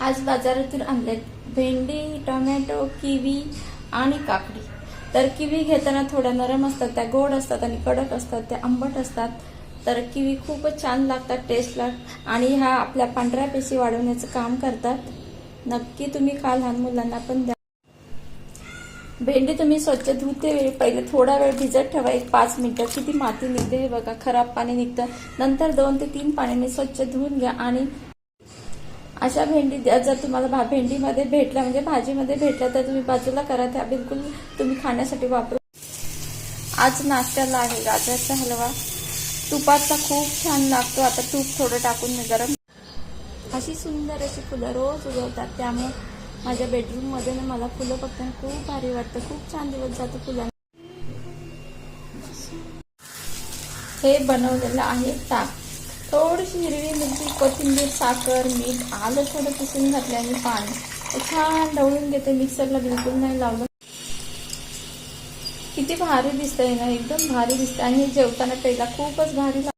आज बाजारातून आणले भेंडी, टोमॅटो, किवी आणि काकडी। तर किवी घेताना थोड्या नरम असतात, त्या गोड असतात आणि कडक असतात, त्या आंबट असतात। तर किवी खूपच छान लागतात टेस्टला आणि ह्या आपल्या पांढऱ्या पेशी वाढवण्याचं काम करतात। नक्की तुम्ही खा, लहान मुलांना पण द्या। भेंडी तुम्ही स्वच्छ धुते वेळी पहिले थोडा वेळ भिजत ठेवा, 1-5 मिनिटं। किती माती निघते हे बघा, खराब पाणी निघतं। नंतर 2 ते 3 पाण्याने स्वच्छ धुवून घ्या आणि अशा भेंडी जर तुम्हाला भेंडीमध्ये भेटल्या म्हणजे भाजीमध्ये भेटल्या तर तुम्ही बाजूला करा, त्या बिलकुल तुम्ही खाण्यासाठी वापरू। आज नाश्त्याला आहे गाजरचा हलवा, तुपाचा खूप छान लागतो। आता तूप थोडं टाकून गरम। अशी सुंदर अशी फुलं रोज उगवतात, त्यामुळे माझ्या बेडरूम मध्ये मला फुलं बघताना खूप भारी वाटतं। खूप छान दिवस जातो फुलांना। हे बनवलेलं आहे ताक, थोडीशी हिरवी मिरची, कोथिंबीर, साखर, मीठ, आलं थोडं किसून घातले आणि पाणी छान ढवळून घेते। मिक्सरला बिलकुल नाही लावलं। किती भारी दिसतंय ना, एकदम भारी दिसतं आणि जेवताना प्यायला खूपच भारी लागतं।